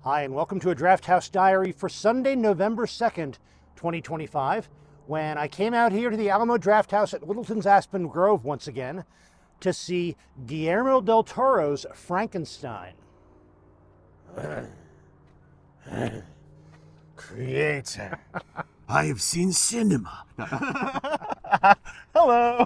Hi, and welcome to a Drafthouse Diary for Sunday, November 2nd, 2025, when I came out here to the Alamo Drafthouse at Littleton's Aspen Grove once again to see Guillermo del Toro's Frankenstein. Creator, I have seen cinema. Hello!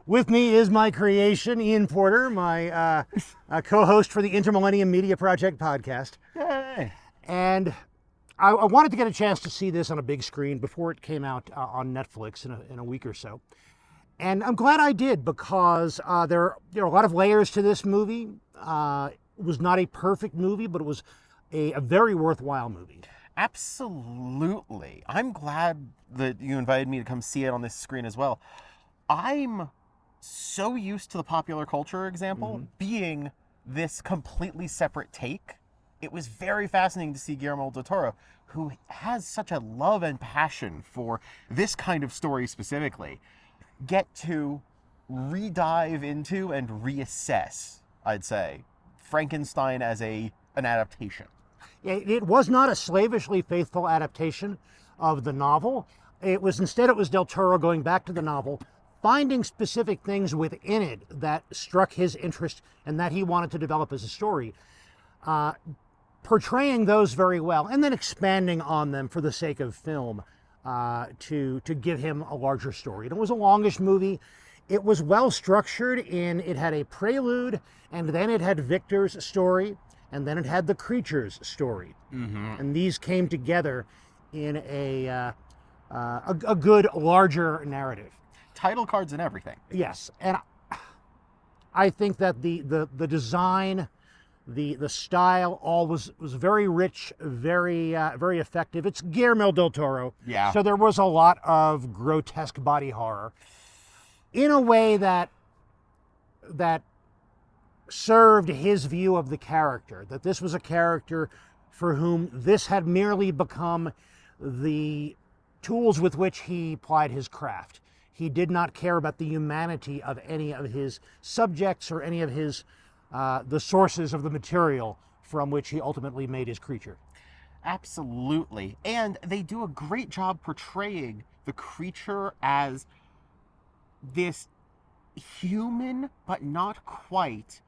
With me is my creation, Ian Porter, my co-host for the Inter-Millennium Media Project podcast. Yay. And I wanted to get a chance to see this on a big screen before it came out on Netflix in a week or so. And I'm glad I did, because there are a lot of layers to this movie. It was not a perfect movie, but it was a very worthwhile movie. Absolutely. I'm glad that you invited me to come see it on this screen as well. I'm so used to the popular culture example being this completely separate take. It was very fascinating to see Guillermo del Toro, who has such a love and passion for this kind of story specifically, get to re-dive into and reassess, I'd say, Frankenstein as an adaptation. It was not a slavishly faithful adaptation of the novel. It was Del Toro going back to the novel, finding specific things within it that struck his interest and that he wanted to develop as a story, portraying those very well, and then expanding on them for the sake of film to give him a larger story. And it was a longish movie. It was well structured it had a prelude, and then it had Victor's story, and then it had the creature's story. And these came together in a good, larger narrative. Title cards and everything. Yes, and I think that the design, the style, all was very rich, very effective. It's Guillermo del Toro, Yeah. So there was a lot of grotesque body horror, in a way that served his view of the character. That this was a character for whom this had merely become the tools with which he plied his craft. He did not care about the humanity of any of his subjects or any of his the sources of the material from which he ultimately made his creature. Absolutely. And they do a great job portraying the creature as this human, but not quite.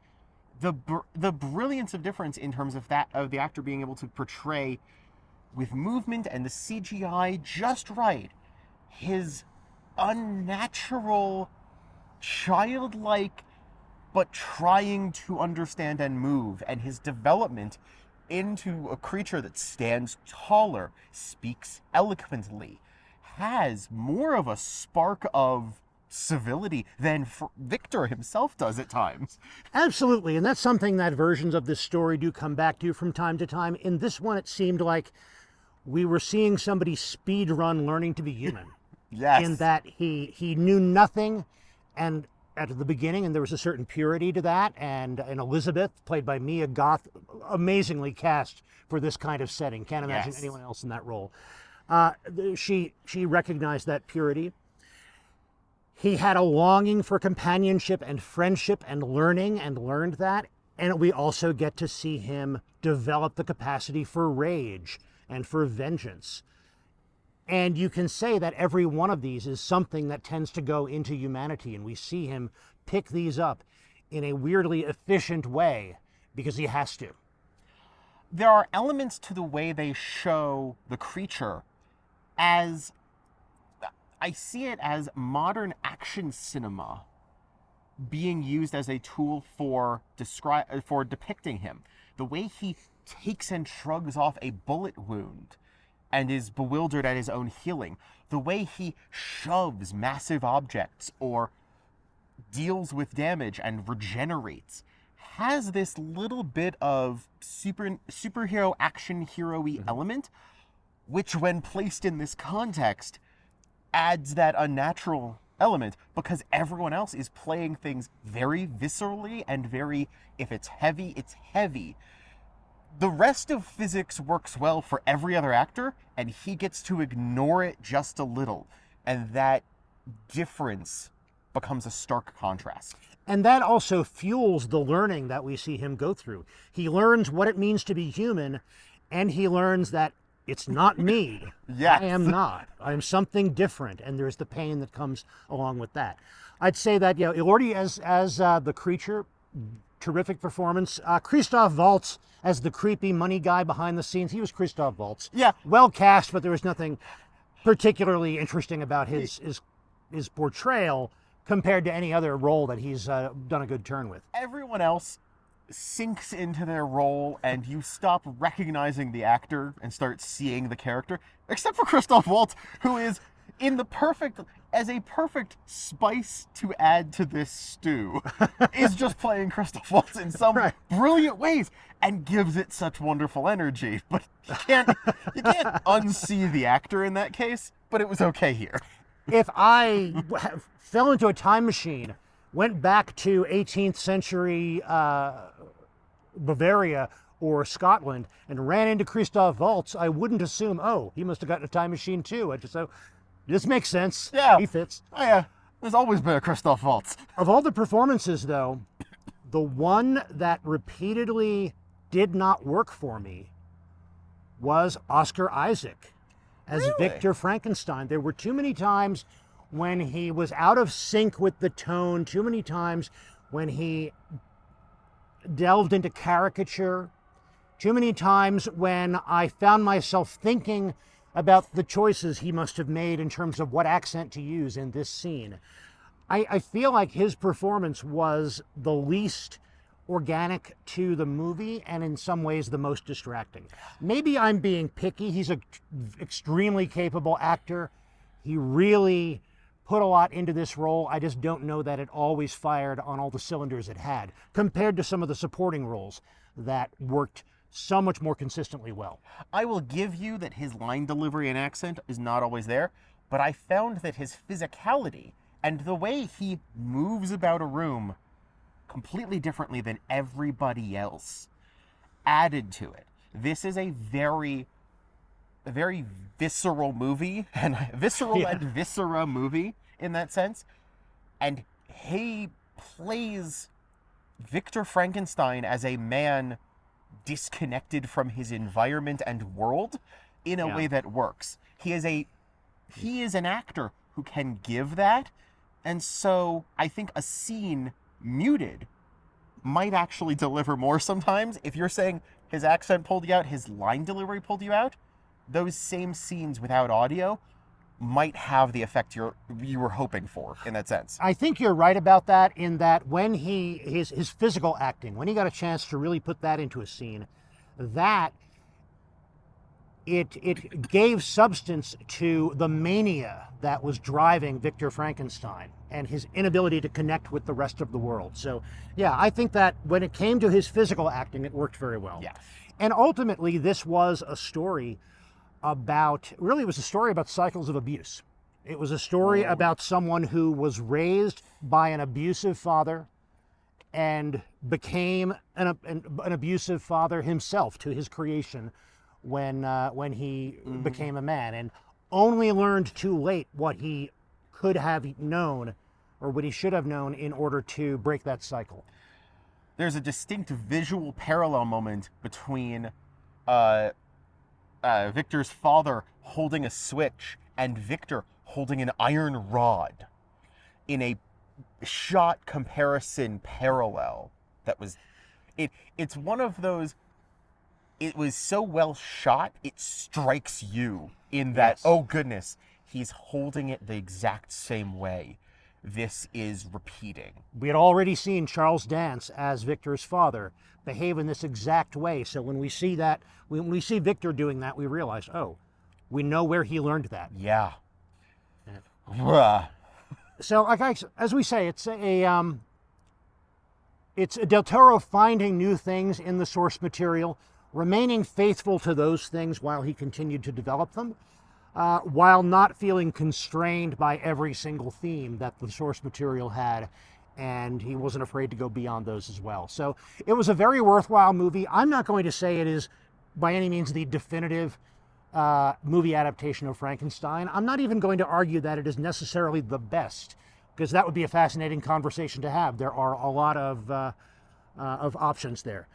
The brilliance of difference in terms of the actor being able to portray with movement and the CGI just right, his unnatural, childlike, but trying to understand and move, and his development into a creature that stands taller, speaks eloquently, has more of a spark of civility than Victor himself does at times. Absolutely, and that's something that versions of this story do come back to from time to time. In this one, it seemed like we were seeing somebody speed run learning to be human. Yes. In that he knew nothing, and at the beginning, and there was a certain purity to that, and Elizabeth, played by Mia Goth, amazingly cast for this kind of setting. Can't imagine anyone else in that role. She recognized that purity. He had a longing for companionship and friendship and learning, and learned that. And we also get to see him develop the capacity for rage and for vengeance. And you can say that every one of these is something that tends to go into humanity, and we see him pick these up in a weirdly efficient way because he has to. There are elements to the way they show the creature as, I see it as modern action cinema being used as a tool for depicting him. The way he takes and shrugs off a bullet wound and is bewildered at his own healing. The way he shoves massive objects or deals with damage and regenerates has this little bit of superhero action hero-y element, which when placed in this context adds that unnatural element, because everyone else is playing things very viscerally and very, if it's heavy, it's heavy. The rest of physics works well for every other actor, and he gets to ignore it just a little. And that difference becomes a stark contrast. And that also fuels the learning that we see him go through. He learns what it means to be human, and he learns that it's not me. Yes. I am not. I'm something different, and there's the pain that comes along with that. I'd say that, you know, Elordi as the creature, terrific performance. Christoph Waltz as the creepy money guy behind the scenes. He was Christoph Waltz. Yeah. Well cast, but there was nothing particularly interesting about his portrayal compared to any other role that he's done a good turn with. Everyone else sinks into their role, and you stop recognizing the actor and start seeing the character, except for Christoph Waltz, who is in the perfect spice to add to this stew, is just playing Christoph Waltz in some brilliant ways and gives it such wonderful energy. But you can't unsee the actor in that case, but it was okay here. If I fell into a time machine, went back to 18th century Bavaria or Scotland and ran into Christoph Waltz, I wouldn't assume, oh, he must have gotten a time machine too. I just so this makes sense. Yeah, he fits. Oh yeah, there's always been a Christoph Waltz. Of all the performances, though, the one that repeatedly did not work for me was Oscar Isaac as Victor Frankenstein. There were too many times when he was out of sync with the tone, too many times when he delved into caricature, too many times when I found myself thinking about the choices he must have made in terms of what accent to use in this scene. I feel like his performance was the least organic to the movie and in some ways the most distracting. Maybe I'm being picky. He's an extremely capable actor. He really put a lot into this role. I just don't know that it always fired on all the cylinders it had compared to some of the supporting roles that worked so much more consistently well. I will give you that his line delivery and accent is not always there, but I found that his physicality and the way he moves about a room completely differently than everybody else added to it. This is a very visceral movie, and and viscera movie in that sense. And he plays Victor Frankenstein as a man disconnected from his environment and world in a way that works. He is an actor who can give that, and so I think a scene muted might actually deliver more sometimes. If you're saying his accent pulled you out, his line delivery pulled you out, those same scenes without audio might have the effect you were hoping for in that sense. I think you're right about that, in that when his physical acting, when he got a chance to really put that into a scene, that it gave substance to the mania that was driving Victor Frankenstein and his inability to connect with the rest of the world. So yeah, I think that when it came to his physical acting, it worked very well. Yeah. And ultimately, this was a story about cycles of abuse. It was a story about someone who was raised by an abusive father and became an abusive father himself to his creation when he became a man, and only learned too late what he could have known or what he should have known in order to break that cycle. There's a distinct visual parallel moment between Victor's father holding a switch and Victor holding an iron rod in a shot comparison parallel. That was it's one of those, it was so well shot it strikes you in that, oh goodness, he's holding it the exact same way. This is repeating. We had already seen Charles Dance as Victor's father behave in this exact way. So when we see that, when we see Victor doing that, we realize, oh, we know where he learned that. Yeah. So, like as we say, it's Del Toro finding new things in the source material, remaining faithful to those things while he continued to develop them, while not feeling constrained by every single theme that the source material had, and he wasn't afraid to go beyond those as well. So it was a very worthwhile movie. I'm not going to say it is by any means the definitive movie adaptation of Frankenstein. I'm not even going to argue that it is necessarily the best, because that would be a fascinating conversation to have. There are a lot of options there.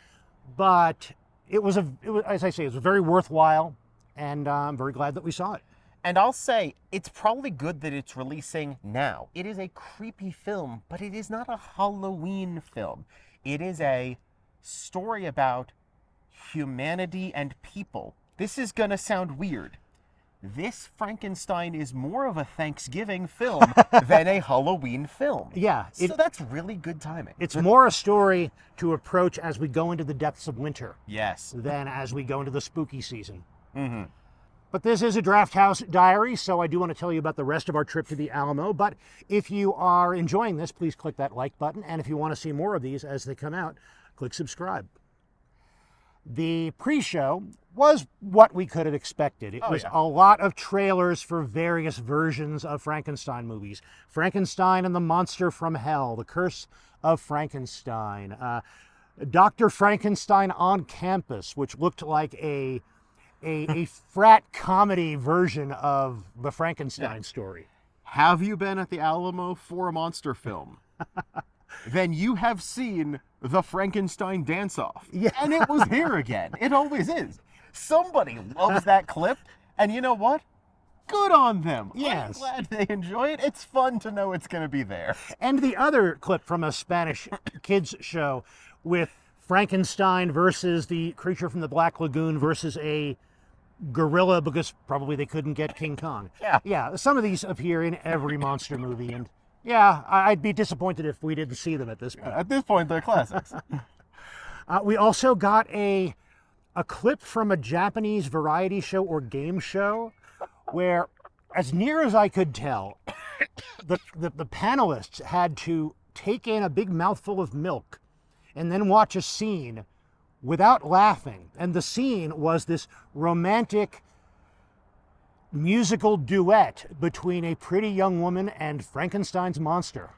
But it was, as I say, it was very worthwhile, and I'm very glad that we saw it. And I'll say, it's probably good that it's releasing now. It is a creepy film, but it is not a Halloween film. It is a story about humanity and people. This is gonna sound weird. This Frankenstein is more of a Thanksgiving film than a Halloween film. Yeah. So that's really good timing. It's more a story to approach as we go into the depths of winter Yes. than as we go into the spooky season. Mm-hmm. But this is a Drafthouse Diary, so I do want to tell you about the rest of our trip to the Alamo. But if you are enjoying this, please click that like button. And if you want to see more of these as they come out, click subscribe. The pre-show was what we could have expected. It was a lot of trailers for various versions of Frankenstein movies. Frankenstein and the Monster from Hell, The Curse of Frankenstein, Dr. Frankenstein on Campus, which looked like a frat comedy version of the Frankenstein story. Have you been at the Alamo for a monster film? Then you have seen the Frankenstein dance-off. Yeah. And it was here again. It always is. Somebody loves that clip, and you know what? Good on them. Yes. I'm glad they enjoy it. It's fun to know it's going to be there. And the other clip from a Spanish kids show with Frankenstein versus the creature from the Black Lagoon versus a gorilla, because probably they couldn't get King Kong. Yeah. Yeah, some of these appear in every monster movie, and yeah, I'd be disappointed if we didn't see them at this point. At this point, they're classics. We also got a clip from a Japanese variety show or game show where, as near as I could tell, the panelists had to take in a big mouthful of milk and then watch a scene without laughing. And the scene was this romantic musical duet between a pretty young woman and Frankenstein's monster.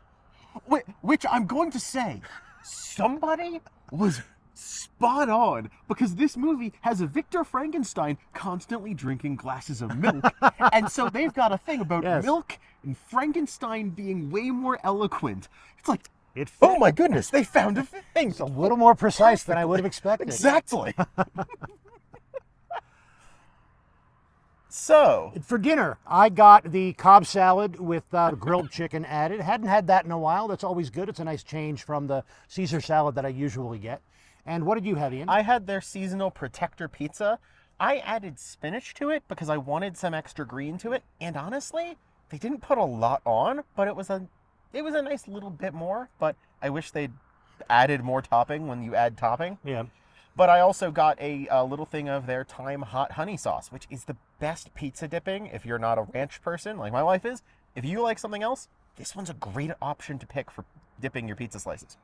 Which I'm going to say, somebody was spot on, because this movie has a Victor Frankenstein constantly drinking glasses of milk. And so they've got a thing about milk and Frankenstein being way more eloquent. It's like, oh my goodness, they found a thing. It's a little more precise than I would have expected. Exactly. So, for dinner, I got the Cobb salad with grilled chicken added. Hadn't had that in a while. That's always good. It's a nice change from the Caesar salad that I usually get. And what did you have, Ian? I had their seasonal protector pizza. I added spinach to it because I wanted some extra green to it. And honestly, they didn't put a lot on, but it was a nice little bit more. But I wish they'd added more topping when you add topping. Yeah. But I also got a little thing of their thyme hot honey sauce, which is the best pizza dipping if you're not a ranch person like my wife is. If you like something else, this one's a great option to pick for dipping your pizza slices.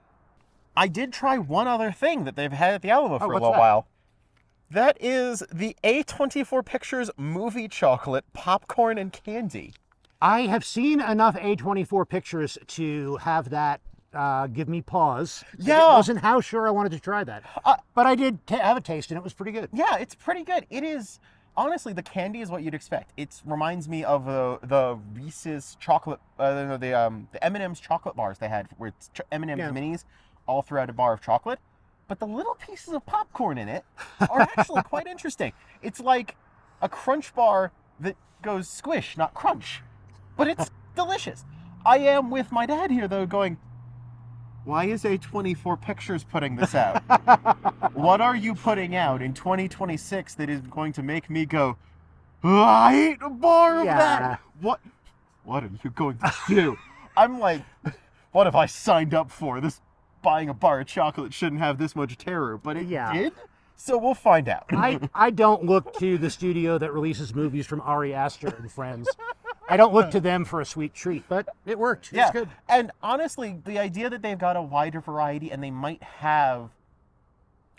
I did try one other thing that they've had at the Alamo for a little while. That is the A24 Pictures movie chocolate, popcorn, and candy. I have seen enough A24 Pictures to have that give me pause. Yeah. It wasn't how sure I wanted to try that. But I did have a taste, and it was pretty good. Yeah, it's pretty good. It is, honestly, the candy is what you'd expect. It reminds me of the Reese's chocolate, the M&M's chocolate bars they had, where it's M&M's minis all throughout a bar of chocolate. But the little pieces of popcorn in it are actually quite interesting. It's like a crunch bar that goes squish, not crunch. But it's delicious. I am with my dad here, though, going, why is A24 Pictures putting this out? What are you putting out in 2026 that is going to make me go, I ate a bar of that? What are you going to do? I'm like, what have I signed up for? This buying a bar of chocolate shouldn't have this much terror, but it did? So we'll find out. I don't look to the studio that releases movies from Ari Aster and Friends. I don't look to them for a sweet treat, but it worked. It's good. And honestly, the idea that they've got a wider variety and they might have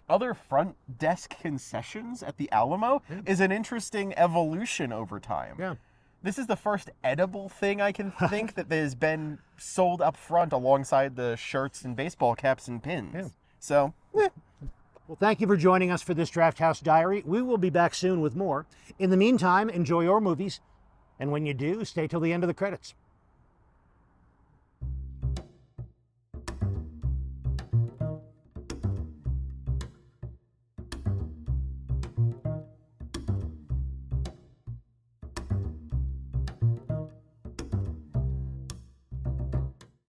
other front desk concessions at the Alamo is an interesting evolution over time. Yeah. This is the first edible thing I can think that has been sold up front alongside the shirts and baseball caps and pins. Yeah. So, Well, thank you for joining us for this Drafthouse Diary. We will be back soon with more. In the meantime, enjoy your movies. And when you do, stay till the end of the credits.